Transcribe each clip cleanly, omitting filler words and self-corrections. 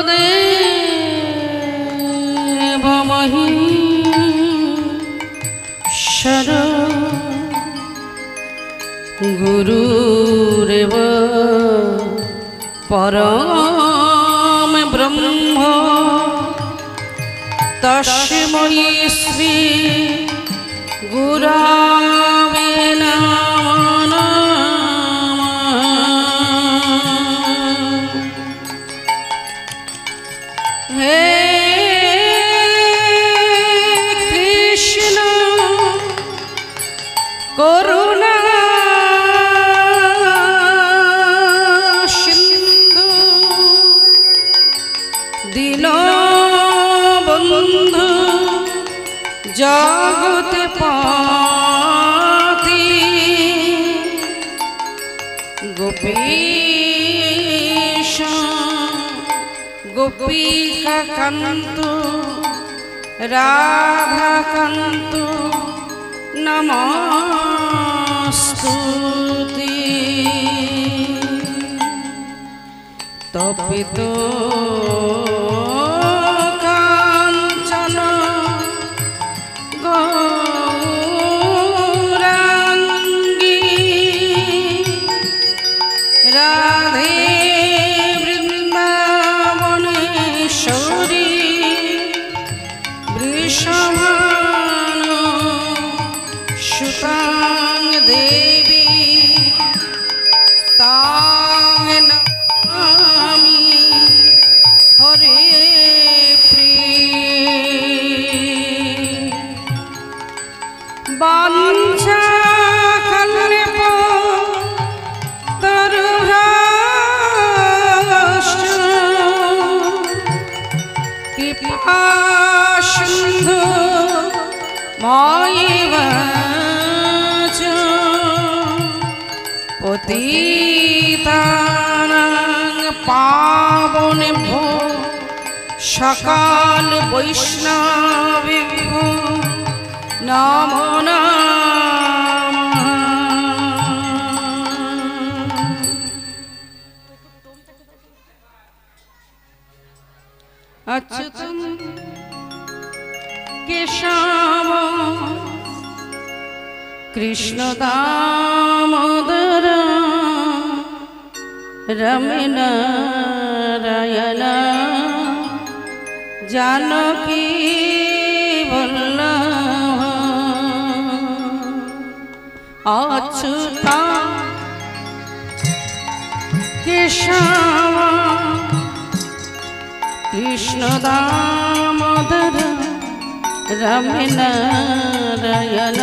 देव महेश्वर गुरुरेव परम ब्रह्म तस्मै श्री गुरवे नमः। हे कृष्ण करुणा सिंधु दीनबंधु जगते पाति गोपीश गोपिका कांतो राधा कांतो नमस्तुते। तपितो कांचन गौरांगी राधे वृंदावनेश्वरी वृषभान सुतां देवी तां नमामि हरे प्रिय। वाञ्छा कल्प तरुराश्च कृपा सिन्धु मयैव च पतितानां पावनेभ्यो सकल वैष्णवेभ्यो नमो नमः। अच्युतं केशव कृष्ण दामोदर रमनारायण जानकी वल्लभ अच्युता केशव कृष्ण दामोदर रमनारायण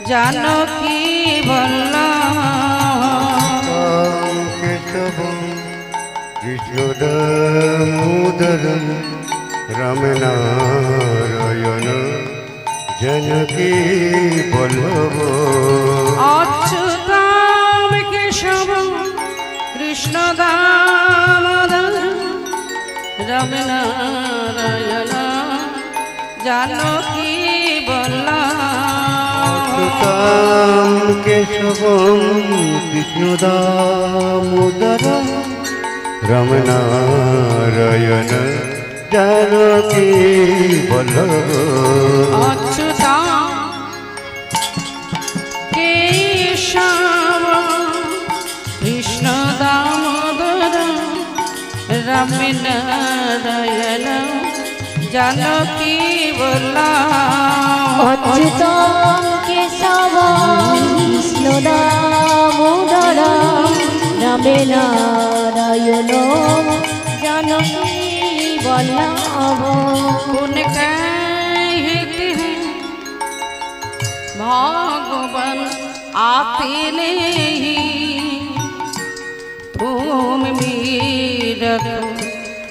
जानकी वल्लभ केशवं कृष्ण दामोदर रमनारायण जानकी वल्लभ अच्युतं केशवं कृष्ण दामोदर रमनारायण जानकी वल्लभ। अच्युतं केशवं कृष्ण दामोदर रमनारायण जानकी वल्लभ। अच्युतं केशव कृष्ण दामोदर रमनारायण जानकी वल्लभ। अच्युतं केशव कृष्ण दामोदर रमनारायण जानकी वल्लभ। पुन कहते हैं भगवान आते नहीं तुम मेरा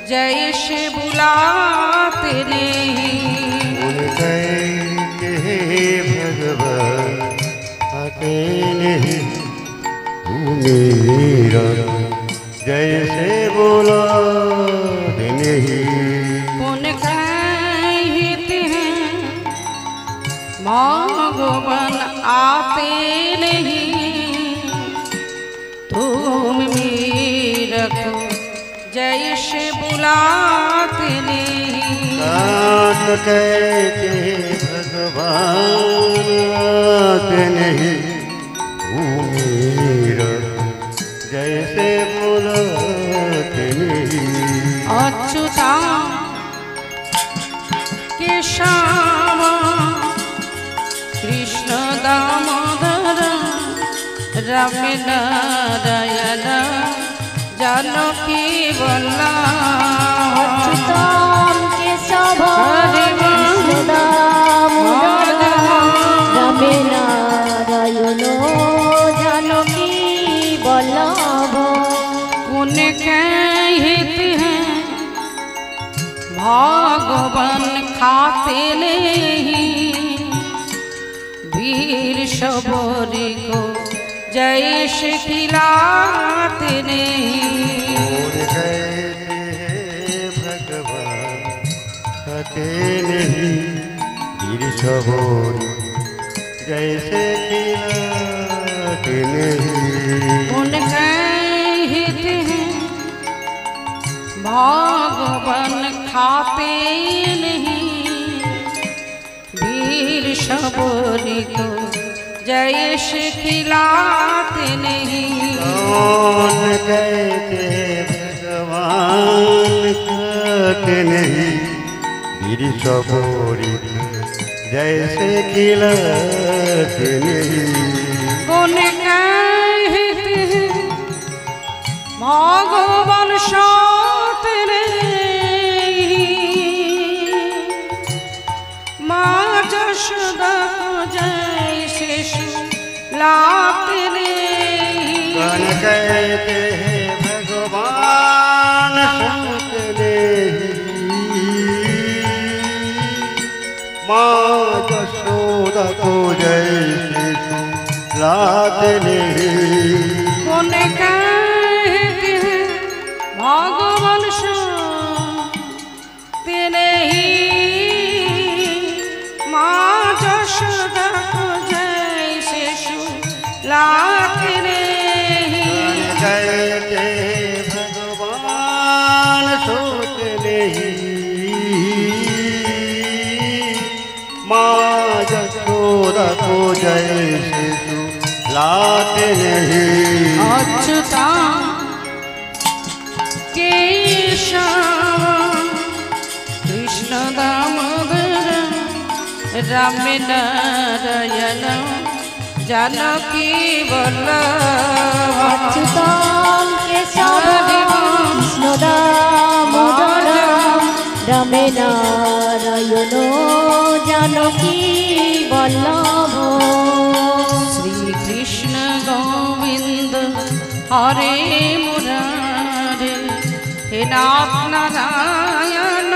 जैसे बुलाते नहीं। उनके भगवान आते नहीं मेरा जैसे बुलाते नहीं। पुन कहते हैं भगवान आते नहीं तुम मेरा जय जैसे बुलाते नहीं। कान कहते भगवान आते नहीं, मेरा जैसे बुलाते नहीं। अच्युता केशव कृष्ण दामोदर राम नारायण जानकी वल्लभ। अच्युतं केशव कृष्ण दामोदर राम नारायण जानकी वल्लभ। गुण कहते हैं भगवान खाते नहीं, वीर शबरी को जैसे खिलाते नहीं। और कहते भगवान खाते नहीं, वीर शबरी जैसे खिलाते नहीं। गुण कहते हैं भगवान खाते नहीं, वीर शबरी को जैसे खिलाते नहीं। कौन कहते भगवान खाते नहीं, वीर शबरी जैसे खिलाते नहीं। गुण कहते हैं भगवान साथ नहीं, माँ जशोदा को जैसे लाते नहीं। कौन कहते हैं भगवान साथ नहीं, माँ जशोदा को जैसे लाते नहीं। गुण कहते हैं भगवान साथ नहीं, माँ जशोदा को जैसे लाते नहीं। कहते भगवान सोते नहीं, माँ जशोदा को जैसे लाते नहीं। अच्युता केशव कृष्ण दामोदर राम नारायण जानकी वल्लभ। अच्युतं केशव कृष्ण दामोदर राम नारायण जानकी वल्लभ। श्री कृष्ण गोविंद हरे मुरारे हे नाथ नारायण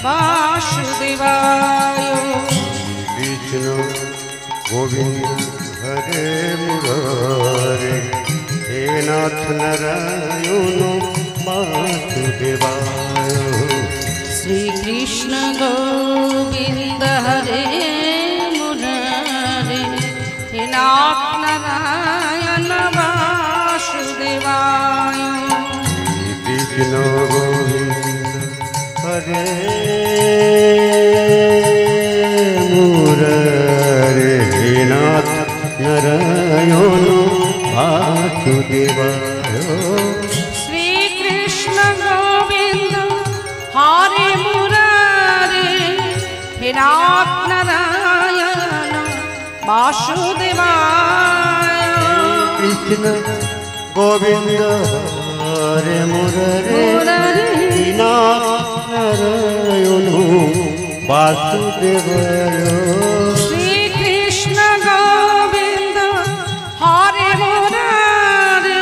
वासुदेवाय। कृष्ण गोविंद हरे मुरारे हे नाथ नारायण वासुदेवाय। श्री कृष्ण गोविंद हरे मुरारे हे नाथ नारायण वासुदेवाय। कृष्ण गोविंद हरे मुरारे हे नाथ नारायण वासुदेवाय। श्री कृष्ण गोविंद हरे मुरारे हे नाथ नारायण वासुदेवाय। कृष्ण गोविंद हरे मुरारे हे नाथ नारायण वासुदेवाय। श्री कृष्ण गोविंद हरे मुरारे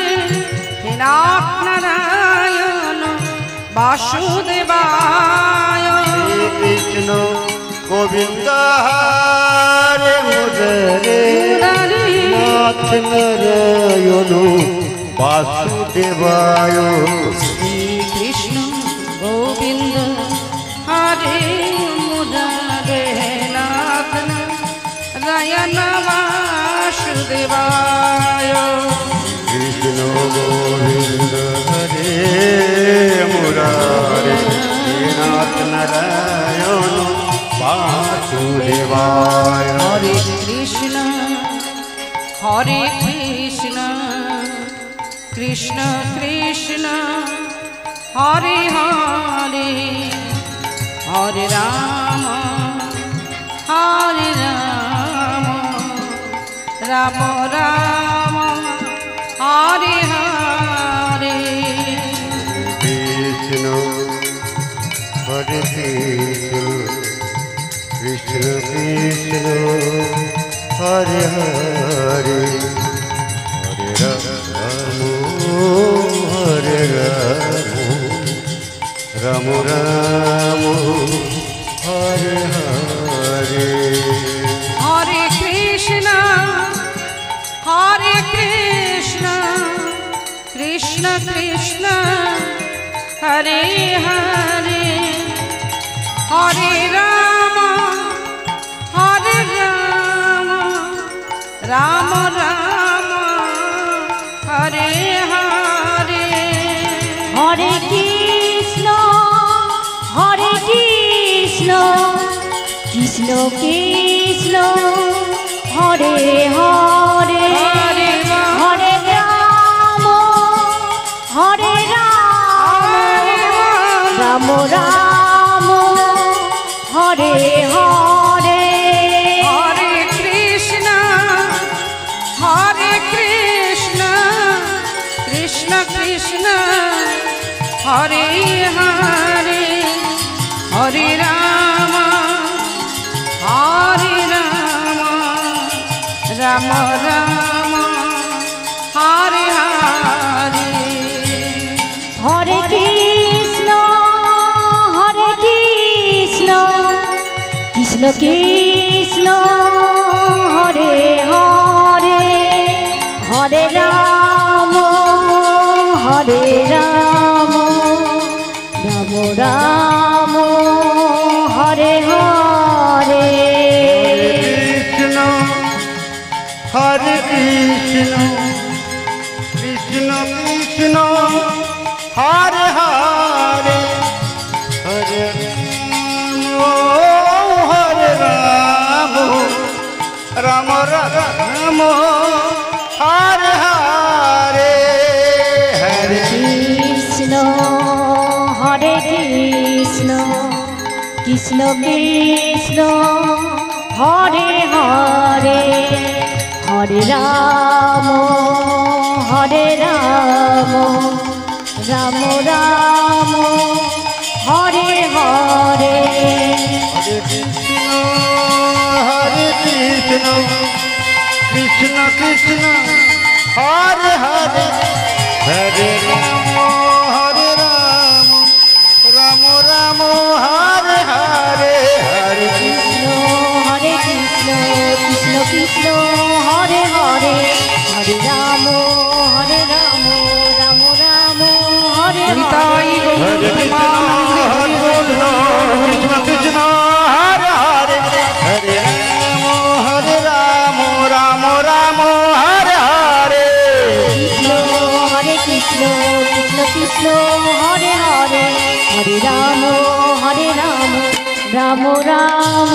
हे नाथ नारायण वासुदेवाय। कृष्ण गोविंद हरे मुरारे नाथ नारायण वासुदेवाय। श्री कृष्ण गोविंद हरे मुरारे नाथ नारायण वासुदेवाय। कृष्ण गोविंद हरे মুরারে নাথ নারায়ণ বাসুদেবায়। হরে কৃষ্ণ হরে কৃষ্ণ কৃষ্ণ কৃষ্ণ হরে হরে হরে রাম হরে রাম রাম রাম হরে হরে। কৃষ্ণ হরে কৃষ্ণ কৃষ্ণ কৃষ্ণ হরে হরে হরে রাম হরে রাম রাম রাম হরে হরে। হরে কৃষ্ণ কৃষ্ণ কৃষ্ণ হরে হরে হরে রাম রাম রাম হরে হরে। হরে কৃষ্ণ কৃষ্ণ কৃষ্ণ হরে হরে হরে রাম রাম রাম হরে হরে। হরে কৃষ্ণ কৃষ্ণ কৃষ্ণ হরে হরে হরে রাম রাম রাম হরে হরে। হরে কৃষ্ণ কৃষ্ণ কৃষ্ণ হরে হরে হরে রাম রাম রাম হরে হরে। কৃষ্ণ হরে কৃষ্ণ কৃষ্ণ কৃষ্ণ হরে হরে হরে রাম রাম রাম হরে হরে হরে কৃষ্ণ হরে কৃষ্ণ কৃষ্ণ কৃষ্ণ হরে হরে হরে রাম রাম রাম হরে হরে। হরে কৃষ্ণ কৃষ্ণ কৃষ্ণ হরে হরে হরে রাম রাম রাম হরে হরে হরে কৃষ্ণ কৃষ্ণ কৃষ্ণ হরে হরে হরে রাম রাম রাম হরে নিতাই হরে। হরে কৃষ্ণ কৃষ্ণ হরে হরে হরে রাম রাম রাম হরে হরে। কৃষ্ণ কৃষ্ণ হরে হরে হরে রাম রাম রাম